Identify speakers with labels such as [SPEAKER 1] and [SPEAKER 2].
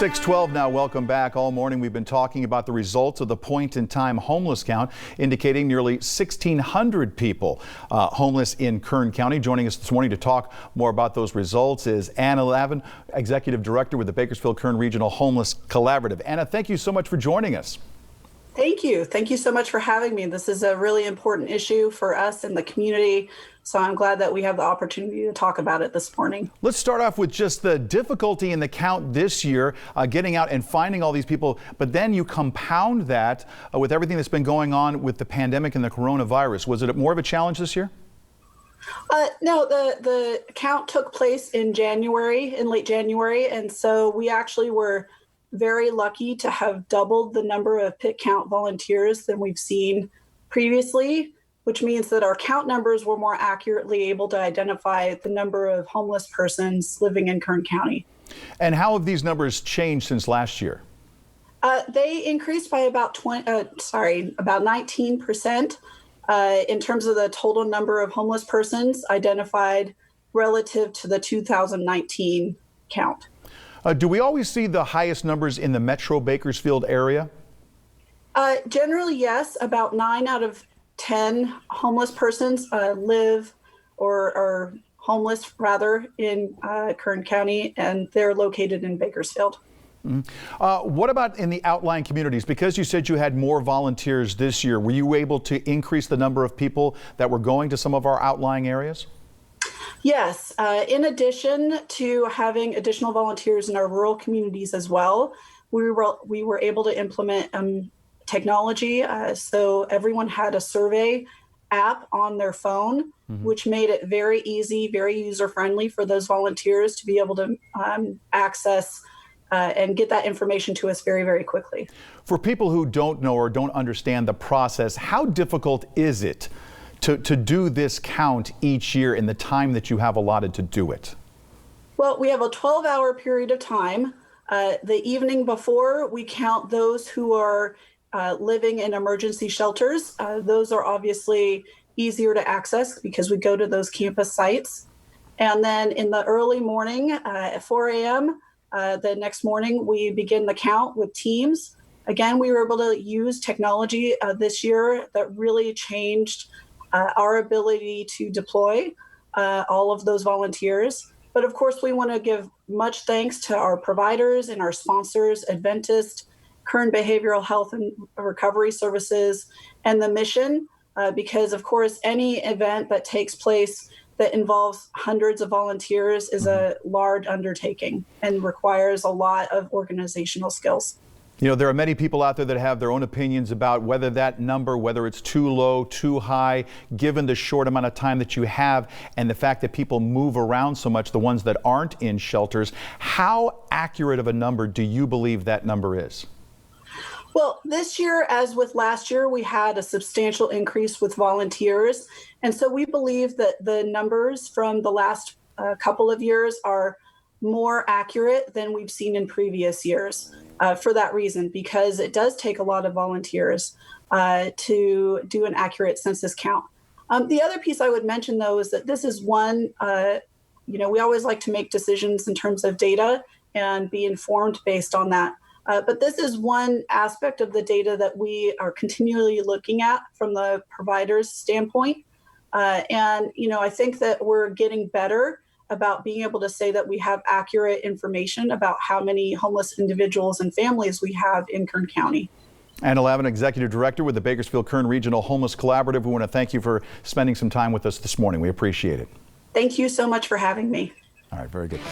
[SPEAKER 1] 6:12 now. Welcome back. All morning we've been talking about the results of the point-in-time homeless count, indicating nearly 1,600 people homeless in Kern County. Joining us this morning to talk more about those results is Levan, Executive Director with the Bakersfield-Kern Regional Homeless Collaborative. Anna, thank you so much for joining us.
[SPEAKER 2] Thank you. Thank you so much for having me. This is a really important issue for us in the community, so I'm glad that we have the opportunity to talk about it this morning.
[SPEAKER 1] Let's start off with just the difficulty in the count this year, getting out and finding all these people, but then you compound that with everything that's been going on with the pandemic and the coronavirus. Was it more of a challenge this year?
[SPEAKER 2] No, the count took place in late January, and so we actually were very lucky to have doubled the number of pit count volunteers than we've seen previously, which means that our count numbers were more accurately able to identify the number of homeless persons living in Kern County.
[SPEAKER 1] And how have these numbers changed since last year?
[SPEAKER 2] They increased by about 19% in terms of the total number of homeless persons identified relative to the 2019 count.
[SPEAKER 1] Do we always see the highest numbers in the Metro Bakersfield area?
[SPEAKER 2] Generally, yes. About 9 out of 10 homeless persons live or are homeless, rather, in Kern County, and they're located in Bakersfield.
[SPEAKER 1] Mm-hmm. What about in the outlying communities? Because you said you had more volunteers this year, were you able to increase the number of people that were going to some of our outlying areas?
[SPEAKER 2] Yes. In addition to having additional volunteers in our rural communities as well, we were able to implement technology. So everyone had a survey app on their phone, which made it very easy, very user-friendly for those volunteers to be able to access and get that information to us very, very quickly. For
[SPEAKER 1] people who don't know or don't understand the process, how difficult is it to do this count each year in the time that you have allotted to do it?
[SPEAKER 2] Well, we have a 12-hour period of time. The evening before, we count those who are living in emergency shelters. Those are obviously easier to access because we go to those campus sites. And then in the early morning at 4 a.m., the next morning, we begin the count with teams. Again, we were able to use technology this year that really changed our ability to deploy all of those volunteers. But of course, we want to give much thanks to our providers and our sponsors, Adventist, Kern Behavioral Health and Recovery Services, and the Mission, because of course, any event that takes place that involves hundreds of volunteers is a large undertaking and requires a lot of organizational skills.
[SPEAKER 1] You know, there are many people out there that have their own opinions about whether that number, whether it's too low, too high, given the short amount of time that you have and the fact that people move around so much, the ones that aren't in shelters. How accurate of a number do you believe that number is?
[SPEAKER 2] Well, this year, as with last year, we had a substantial increase with volunteers. And so we believe that the numbers from the last couple of years are more accurate than we've seen in previous years for that reason, because it does take a lot of volunteers to do an accurate census count. The other piece I would mention, though, is that this is one, we always like to make decisions in terms of data and be informed based on that. But this is one aspect of the data that we are continually looking at from the provider's standpoint. And I think that we're getting better about being able to say that we have accurate information about how many homeless individuals and families we have in Kern County.
[SPEAKER 1] Anna Levan, Executive Director with the Bakersfield-Kern Regional Homeless Collaborative. We want to thank you for spending some time with us this morning. We appreciate it.
[SPEAKER 2] Thank you so much for having me.
[SPEAKER 1] All right, very good.